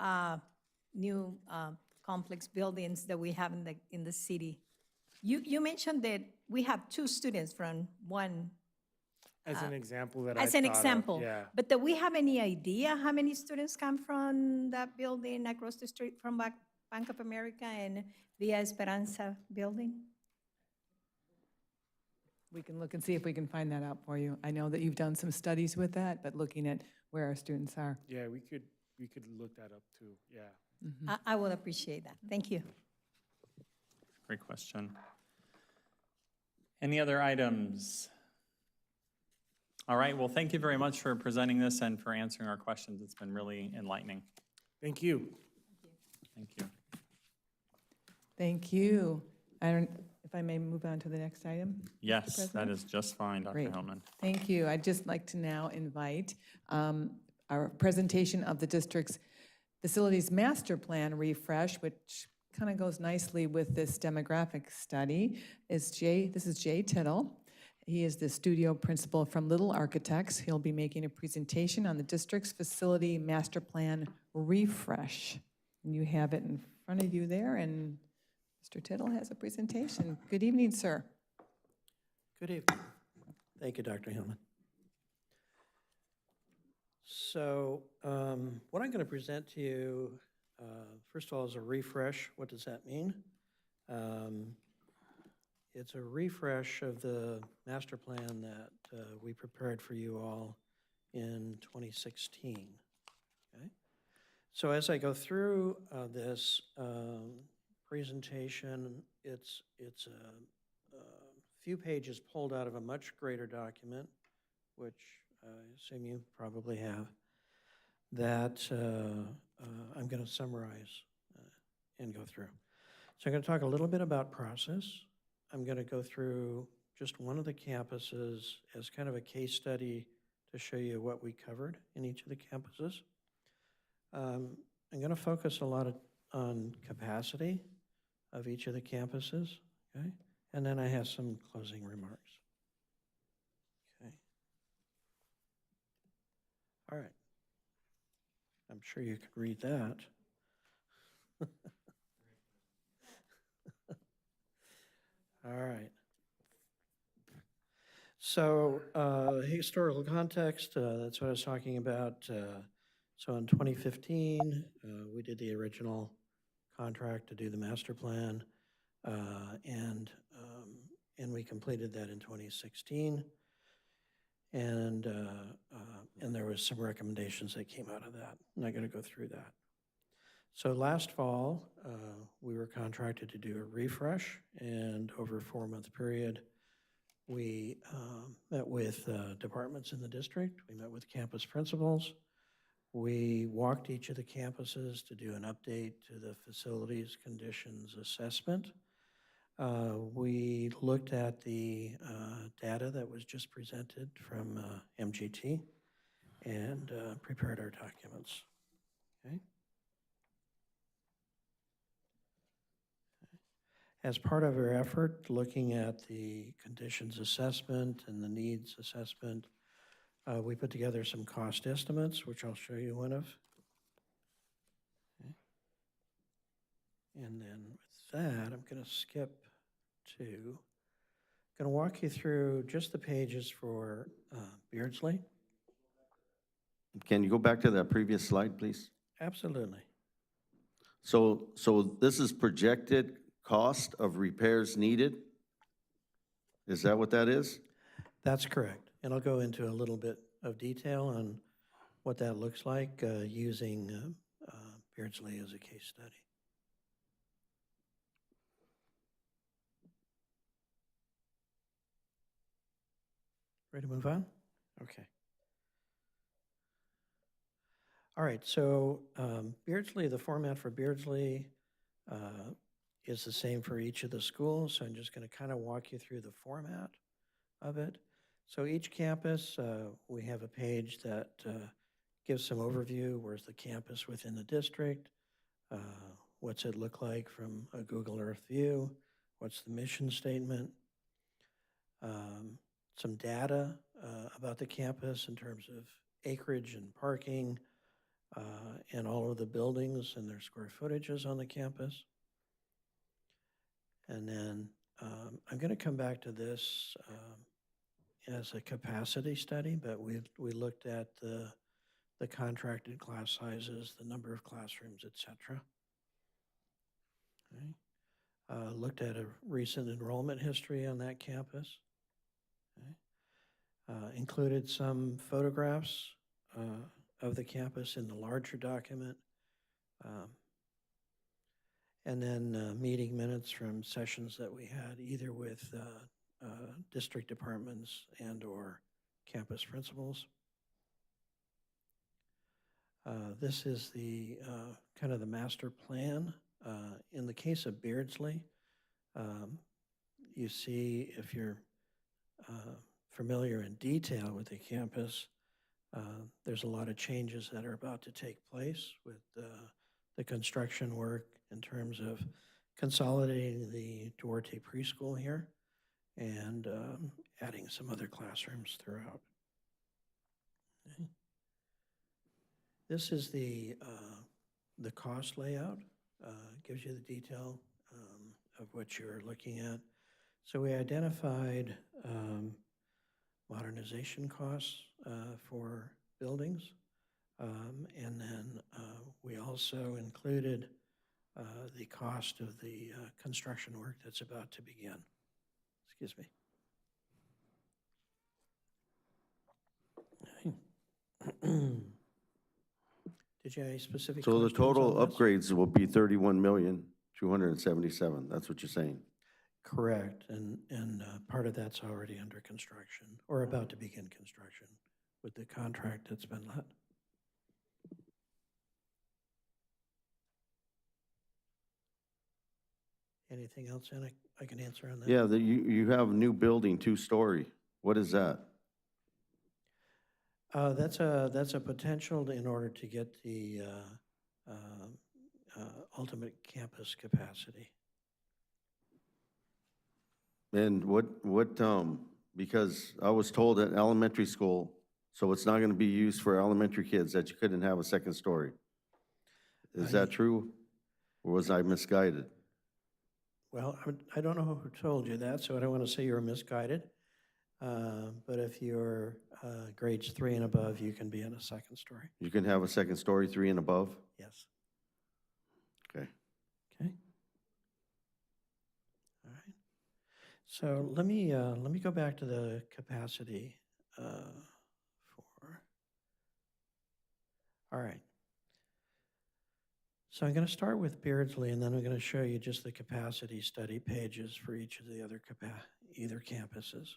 complex buildings that we have in the city, you mentioned that we have 2 students from one. As an example that As I an thought of, example. yeah. But do we have any idea how many students come from that building across the street from Bank of America and Via Esperanza building? We can look and see if we can find that out for you. I know that you've done some studies with that, but looking at where our students are. Yeah, we could look that up too. Yeah. I would appreciate that. Thank you. Great question. Any other items? All right, well, thank you very much for presenting this and for answering our questions. It's been really enlightening. Thank you. Thank you. Thank you. If I may move on to the next item? Yes, that President? is just fine, Dr. Great. Hellman. Thank you. I'd just like to now invite our presentation of the district's facilities master plan refresh, which kind of goes nicely with this demographic study. This is Jay Tittle. He is the studio principal from Little Architects. He'll be making a presentation on the district's facility master plan refresh. And you have it in front of you there, and Mr. Tittle has a presentation. Good evening, sir. Good evening. Thank you, Dr. Hillman. So what I'm going to present to you, first of all, is a refresh. What does that mean? It's a refresh of the master plan that we prepared for you all in 2016. Okay? So as I go through this presentation, it's a few pages pulled out of a much greater document, which I assume you probably have, that I'm going to summarize and go through. So I'm going to talk a little bit about process. I'm going to go through just one of the campuses as kind of a case study to show you what we covered in each of the campuses. I'm going to focus a lot on capacity of each of the campuses, okay? And then I have some closing remarks. Okay. All right. I'm sure you could read that. All right. So historical context, that's what I was talking about. So in 2015, we did the original contract to do the master plan. And and we completed that in 2016. And there was some recommendations that came out of that. I'm not going to go through that. So last fall, we were contracted to do a refresh, and over a 4-month period, we met with departments in the district. We met with campus principals. We walked each of the campuses to do an update to the facilities conditions assessment. We looked at the data that was just presented from MGT and prepared our documents. Okay. As part of our effort, looking at the conditions assessment and the needs assessment, we put together some cost estimates, which I'll show you one of. Okay. And then with that, I'm going to skip to, going to walk you through just the pages for Beardsley. Can you go back to that previous slide, please? Absolutely. So this is projected cost of repairs needed? Is that what that is? That's correct. And I'll go into a little bit of detail on what that looks like using Beardsley as a case study. Ready to move on? Okay. All right, so Beardsley, the format for Beardsley is the same for each of the schools, so I'm just going to kind of walk you through the format of it. So each campus, we have a page that gives some overview. Where's the campus within the district? What's it look like from a Google Earth view? What's the mission statement? Some data about the campus in terms of acreage and parking, and all of the buildings and their square footages on the campus. And then I'm going to come back to this as a capacity study, but we looked at the contracted class sizes, the number of classrooms, et cetera. Okay. Looked at a recent enrollment history on that campus. Okay. Included some photographs of the campus in the larger document. And then meeting minutes from sessions that we had either with district departments and or campus principals. This is the kind of the master plan. In the case of Beardsley, you see, if you're familiar in detail with the campus, there's a lot of changes that are about to take place with the construction work in terms of consolidating the Duarte preschool here and adding some other classrooms throughout. Okay. This is the cost layout. Gives you the detail of what you're looking at. So we identified modernization costs for buildings. And then we also included the cost of the construction work that's about to begin. Excuse me. Did you have any specific So the questions total on this? upgrades will be 31,277,000. That's what you're saying? Correct, and part of that's already under construction or about to begin construction with the contract that's been let. Anything else, Anna, I can answer on that? Yeah, you have a new building, 2-story. What is that? That's a potential in order to get the ultimate campus capacity. And because I was told at elementary school, so it's not going to be used for elementary kids, that you couldn't have a second story. Is that true? Or was I misguided? Well, I don't know who told you that, so I don't want to say you're misguided. But if you're grades 3 and above, you can be in a second story. You can have a second story, 3 and above? Yes. Okay. Okay. All right. So let me go back to the capacity all right. So I'm going to start with Beardsley, and then I'm going to show you just the capacity study pages for each of the other either campuses.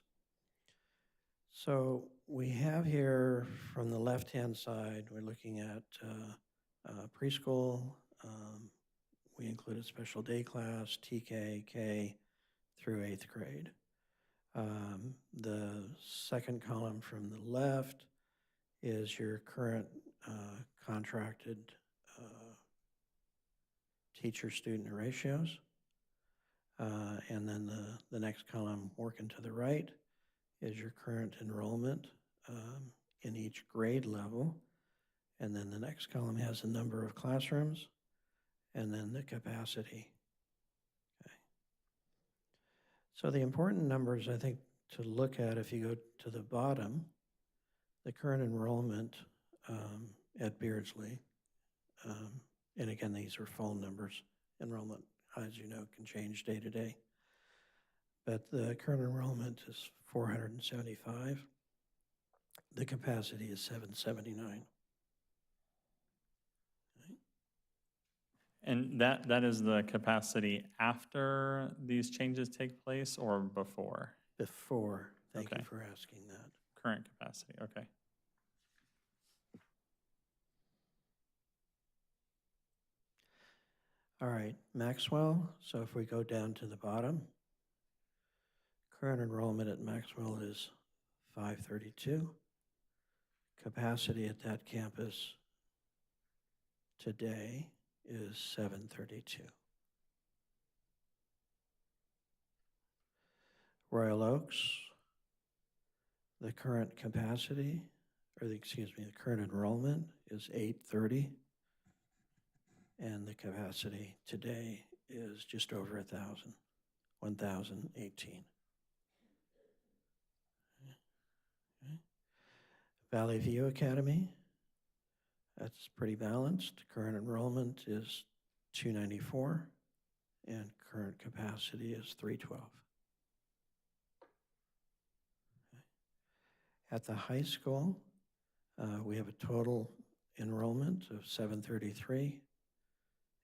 So we have here from the left-hand side, we're looking at preschool. We included special day class, TK, K through 8th grade. The second column from the left is your current contracted teacher-student ratios. And then the next column, working to the right, is your current enrollment in each grade level. And then the next column has the number of classrooms and then the capacity. Okay. So the important numbers, I think, to look at if you go to the bottom, the current enrollment at Beardsley, and again, these are phone numbers. Enrollment, as you know, can change day to day. But the current enrollment is 475. The capacity is 779. And that is the capacity after these changes take place or before? Before, thank you Okay. for asking that. Current capacity, okay. All right, Maxwell, so if we go down to the bottom, current enrollment at Maxwell is 532. Capacity at that campus today is 732. Royal Oaks, the current capacity, the current enrollment is 830. And the capacity today is just over 1,000, 1,018. Okay. Valley View Academy, that's pretty balanced. Current enrollment is 294, and current capacity is 312. Okay. At the high school, we have a total enrollment of 733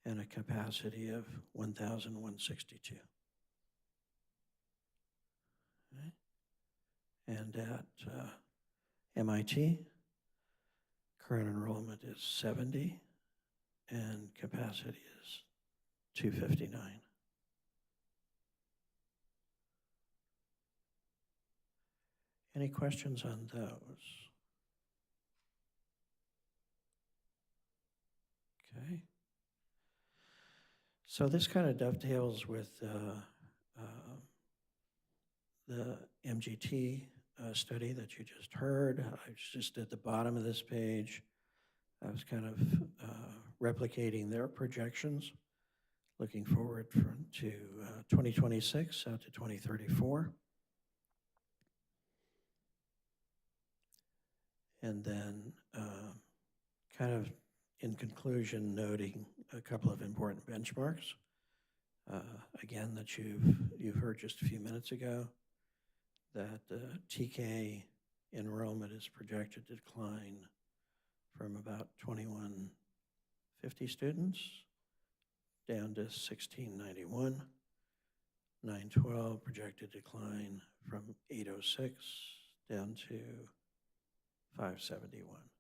and a capacity of 1,162. Okay. And at MIT, current enrollment is 70 and capacity is 259. Any questions on those? Okay. So this kind of dovetails with the MGT study that you just heard. I was just at the bottom of this page. I was kind of replicating their projections, looking forward to 2026 out to 2034. And then kind of in conclusion, noting a couple of important benchmarks. Again, that you've heard just a few minutes ago, that TK enrollment is projected to decline from about 2,150 students down to 1,691. 912 projected decline from 806 down to 571.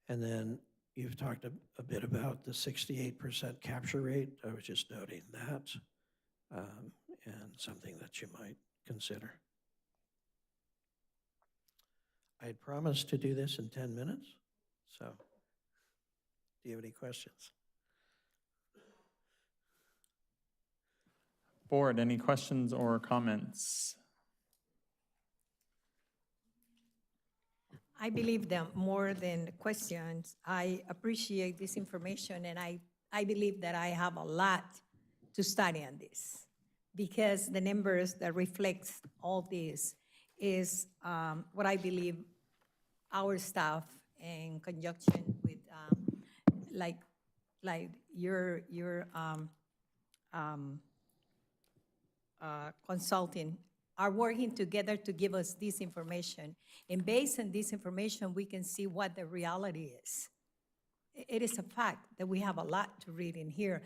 And then you've talked a bit about the 68% capture rate. I was just noting that, and something that you might consider. I had promised to do this in 10 minutes, so do you have any questions? Board, any questions or comments? I believe that more than questions, I appreciate this information, and I believe that I have a lot to study on this, because the numbers that reflects all this is what I believe our staff, in conjunction with like your consulting are working together to give us this information. And based on this information, we can see what the reality is. It is a fact that we have a lot to read in here.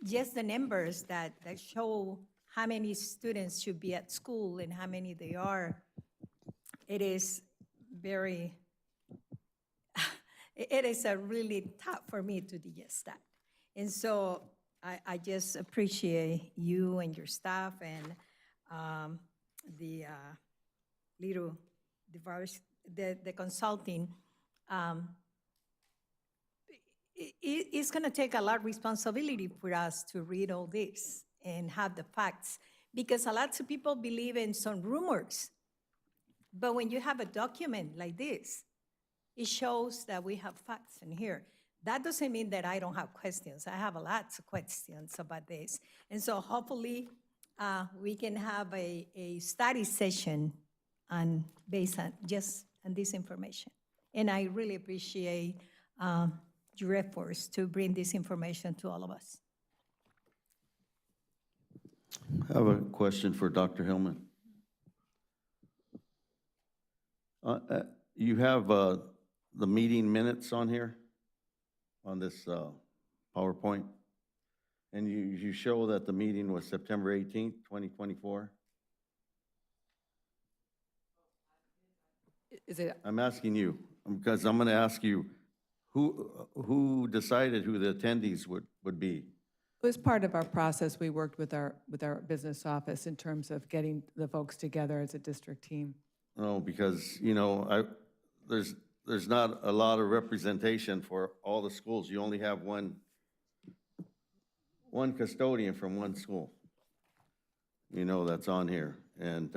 Just the numbers that show how many students should be at school and how many they are, it is very, it is a really tough for me to digest that. And so I just appreciate you and your staff and the the consulting. It's going to take a lot of responsibility for us to read all this and have the facts, because a lot of people believe in some rumors. But when you have a document like this, it shows that we have facts in here. That doesn't mean that I don't have questions. I have lots of questions about this. And so hopefully we can have a study session based on just on this information. And I really appreciate your efforts to bring this information to all of us. I have a question for Dr. Hillman. You have the meeting minutes on here, on this PowerPoint, and you show that the meeting was September 18th, 2024? Is it, I'm asking you, because I'm going to ask you, who decided who the attendees would be? it was part of our process. We worked with our business office in terms of getting the folks together as a district team. No, because, you know, there's not a lot of representation for all the schools. You only have one custodian from one school, you know, that's on here. And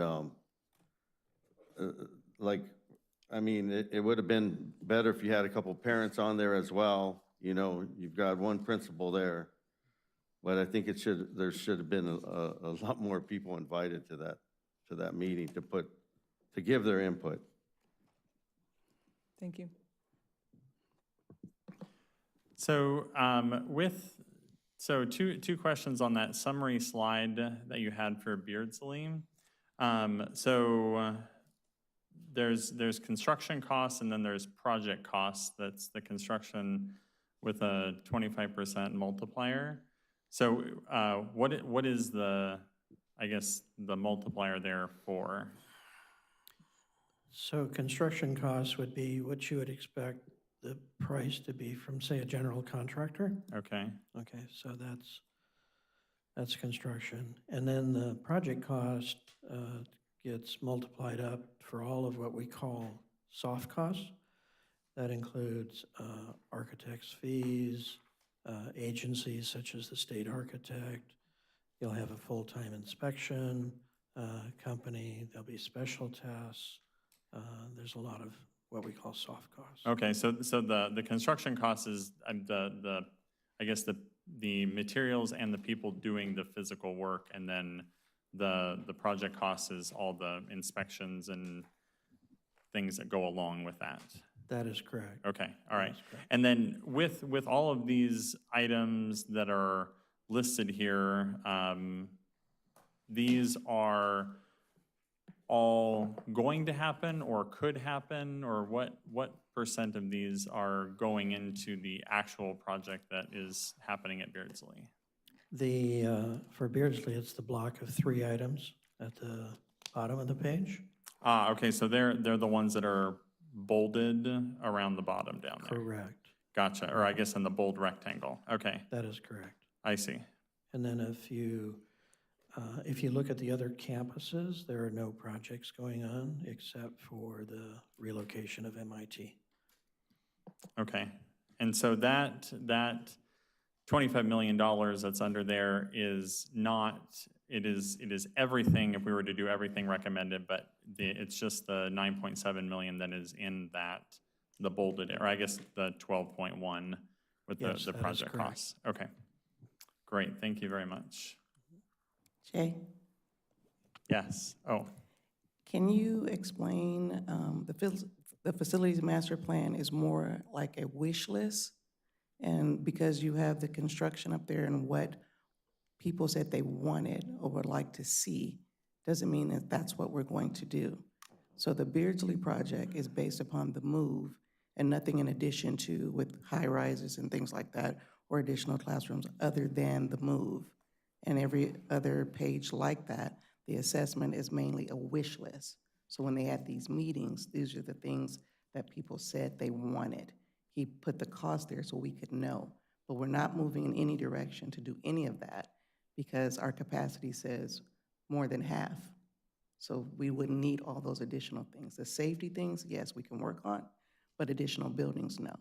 I mean, it would have been better if you had a couple parents on there as well. You know, you've got one principal there. But I think there should have been a lot more people invited to that meeting to give their input. Thank you. So two questions on that summary slide that you had for Beardsley. There's construction costs and then there's project costs. That's the construction with a 25% multiplier. So what is the multiplier there for? So construction costs would be what you would expect the price to be from, say, a general contractor. Okay. Okay, so that's construction. And then the project cost gets multiplied up for all of what we call soft costs. That includes architect's fees, agencies such as the state architect. You'll have a full-time inspection company. There'll be special tests. There's a lot of what we call soft costs. Okay, so the construction cost is the materials and the people doing the physical work, and then the project cost is all the inspections and things that go along with that. That is correct. Okay, all right. That is correct. And then with all of these items that are listed here, these are all going to happen or could happen, or what percent of these are going into the actual project that is happening at Beardsley? For Beardsley, it's the block of 3 items at the bottom of the page. Okay, so they're the ones that are bolded around the bottom down there. Correct. Gotcha, or I guess in the bold rectangle. Okay, That is correct. I see. And then if you look at the other campuses, there are no projects going on except for the relocation of MIT. Okay, and so that $25 million that's under there is not, it is everything if we were to do everything recommended, but it's just the 9.7 million that is in the bolded, or I guess the 12.1 with Yes, the that is project correct. costs. Okay, great, thank you very much. Jay, Yes, oh, can you explain, the facilities master plan is more like a wish list? And because you have the construction up there, and what people said they wanted or would like to see, doesn't mean that that's what we're going to do. So the Beardsley project is based upon the move and nothing in addition to with high rises and things like that or additional classrooms other than the move. And every other page like that, the assessment is mainly a wish list. So when they had these meetings, these are the things that people said they wanted. He put the cost there so we could know. But we're not moving in any direction to do any of that because our capacity says more than half. So we wouldn't need all those additional things. The safety things, yes, we can work on, but additional buildings, no.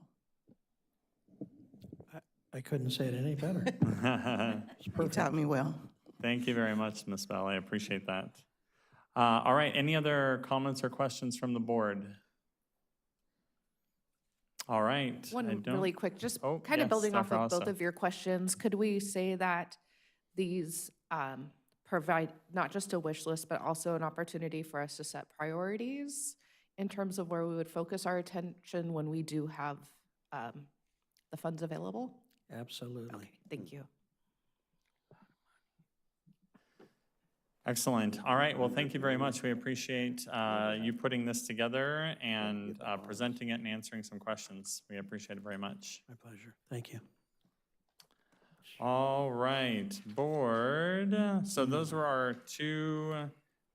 I couldn't say it any better. It's You perfect. taught me well. Thank you very much, Ms. Bell. I appreciate that. All right, any other comments or questions from the board? All right. I One don't- really quick, just Oh, kind of yes, building off Dr. of both Asa. of your questions, could we say that these provide not just a wish list, but also an opportunity for us to set priorities in terms of where we would focus our attention when we do have the funds available? Absolutely. Okay, thank you. Excellent. All right, well, thank you very much. We appreciate you putting this together and presenting it and answering some questions. We appreciate it very much. My pleasure. Thank you. All right, board. So those were our two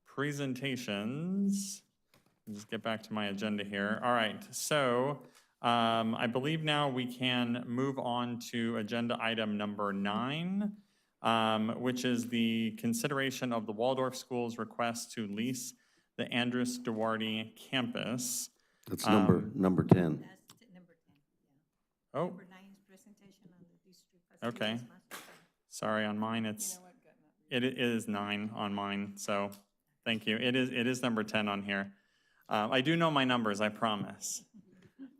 presentations. Let me just get back to my agenda here. All right, so I believe now we can move on to agenda item number 9, which is the consideration of the Waldorf School's request to lease the Andres Duarte campus. That's number 10. That's number 10, yeah. Oh, Number 9 is presentation on the district okay. facilities master plan. Sorry, on mine it is 9 on mine, so thank you. It is number 10 on here. I do know my numbers, I promise.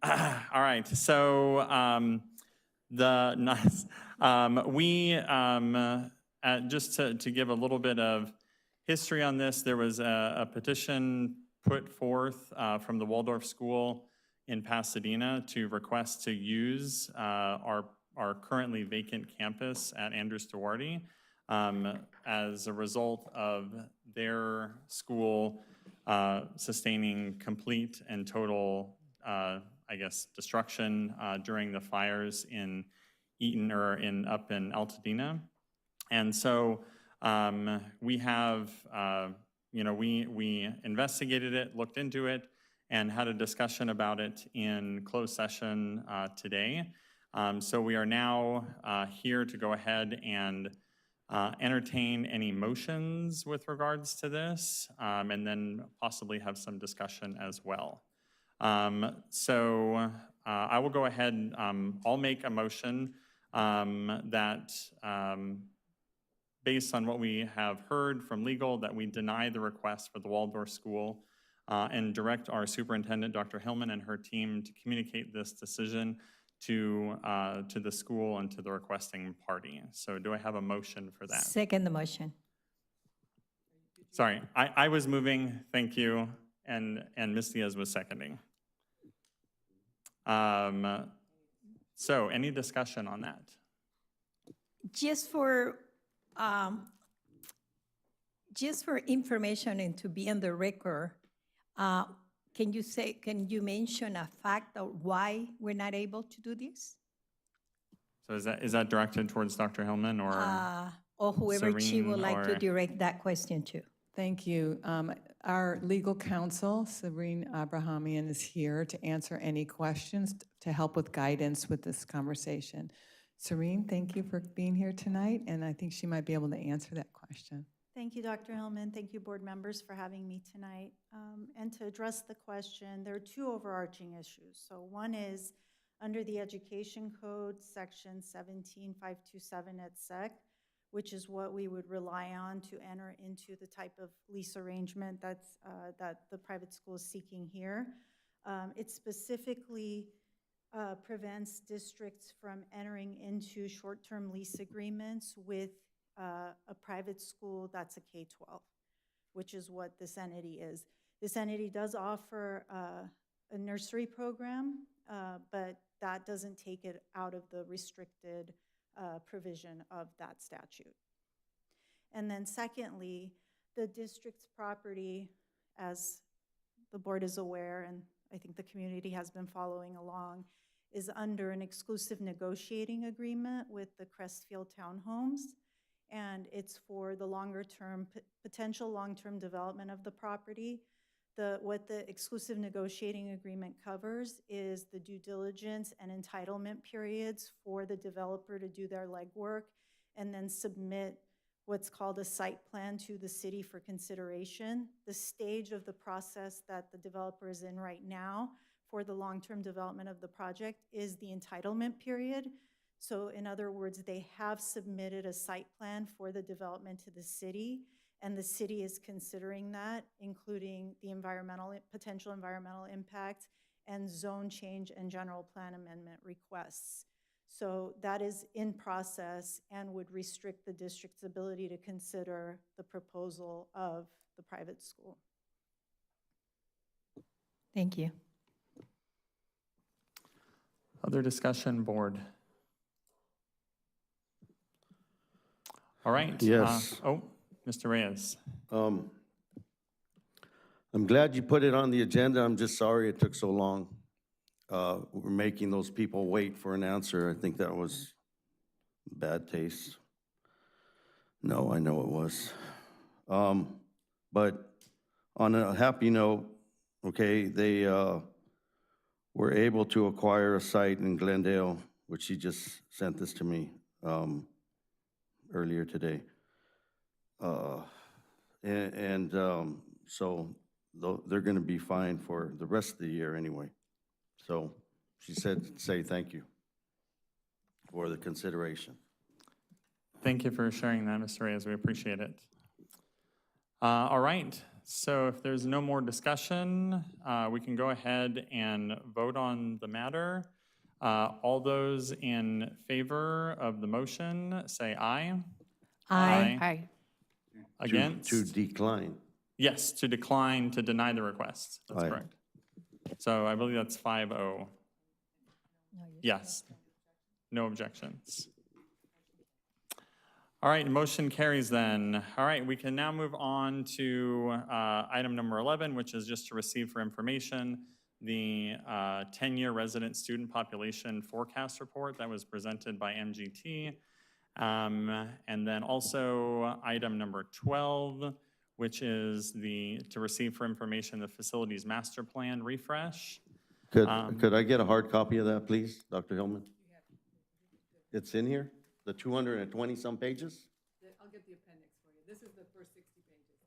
All right, so just to give a little bit of history on this, there was a petition put forth from the Waldorf School in Pasadena to request to use our currently vacant campus at Andres Duarte as a result of their school sustaining complete and total, I guess, destruction during the fires in Eaton or up in Altadena. And so we have, we investigated it, looked into it, and had a discussion about it in closed session today. So we are now here to go ahead and entertain any motions with regards to this, and then possibly have some discussion as well. So I will go ahead, I'll make a motion that based on what we have heard from legal, that we deny the request for the Waldorf School and direct our superintendent, Dr. Hillman, and her team to communicate this decision to the school and to the requesting party. So do I have a motion for that? Second the motion. Sorry, I was moving, thank you, and Ms. Diaz was seconding. So any discussion on that? Just for information and to be on the record, can you mention a fact of why we're not able to do this? So is that directed towards Dr. Hillman Or whoever she would like to or- direct that question to? Thank you. Our legal counsel, Serene Abrahamian, is here to answer any questions, to help with guidance with this conversation. Serene, thank you for being here tonight, and I think she might be able to answer that question. Thank you, Dr. Hillman. Thank you, board members, for having me tonight. And to address the question, there are two overarching issues. So one is, under the Education Code, Section 17527 et sec, which is what we would rely on to enter into the type of lease arrangement that the private school is seeking here. It specifically prevents districts from entering into short-term lease agreements with a private school that's a K-12, which is what this entity is. This entity does offer a nursery program, but that doesn't take it out of the restricted provision of that statute. And then secondly, the district's property, as the board is aware, and I think the community has been following along, is under an exclusive negotiating agreement with the Crestfield Townhomes. And it's for the longer-term, potential long-term development of the property. What the exclusive negotiating agreement covers is the due diligence and entitlement periods for the developer to do their legwork and then submit what's called a site plan to the city for consideration. The stage of the process that the developer is in right now for the long-term development of the project is the entitlement period. So in other words, they have submitted a site plan for the development to the city, and the city is considering that, including the potential environmental impact and zone change and general plan amendment requests. So that is in process and would restrict the district's ability to consider the proposal of the private school. Thank you. Other discussion, board? All right. Yes. Mr. Reyes. I'm glad you put it on the agenda. I'm just sorry it took so long. We're making those people wait for an answer. I think that was bad taste. No, I know it was. But on a happy note, okay, they were able to acquire a site in Glendale, which he just sent this to me earlier today. So they're going to be fine for the rest of the year anyway. So she said, say thank you for the consideration. Thank you for sharing that, Mr. Reyes. We appreciate it. All right. So if there's no more discussion, we can go ahead and vote on the matter. All those in favor of the motion, say aye. Aye. Hi. Against? To decline. Yes, to decline, to deny the request. That's Aye. correct. So I believe that's 5-0. Yes. No objections. All right, motion carries then. All right, we can now move on to item number 11, which is just to receive for information the 10-year resident student population forecast report that was presented by MGT. And then also item number 12, which is to receive for information the facilities master plan refresh. Could I get a hard copy of that, please, Dr. Hillman? It's in here, the 220-some pages? I'll get the appendix for you. This is the first 60 pages.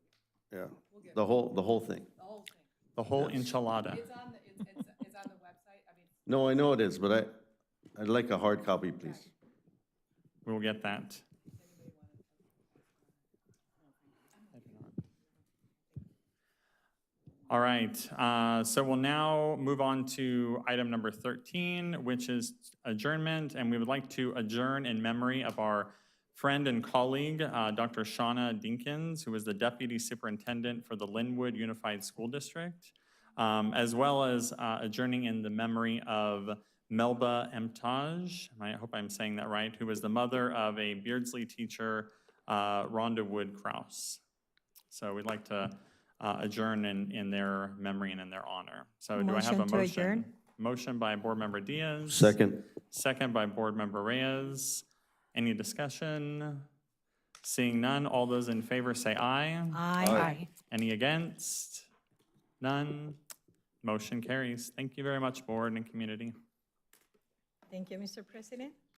Yeah, the whole thing. The whole thing. The whole enchilada. It's on the website. I mean, No, I know it is, but I'd like a hard copy, please. We will get that. All right, so we'll now move on to item number 13, which is adjournment, and we would like to adjourn in memory of our friend and colleague, Dr. Shauna Dinkins, who was the Deputy Superintendent for the Linwood Unified School District, as well as adjourning in the memory of Melba Emtaj, I hope I'm saying that right, who was the mother of a Beardsley teacher, Rhonda Wood Krause. So we'd like to adjourn in their memory and in their honor. So do I have a Motion to motion? adjourn. Motion by Board Member Diaz. Second. Second by Board Member Reyes. Any discussion? Seeing none, all those in favor say aye. Aye. Any against? None. Motion carries. Thank you very much, Board and community. Thank you, Mr. President.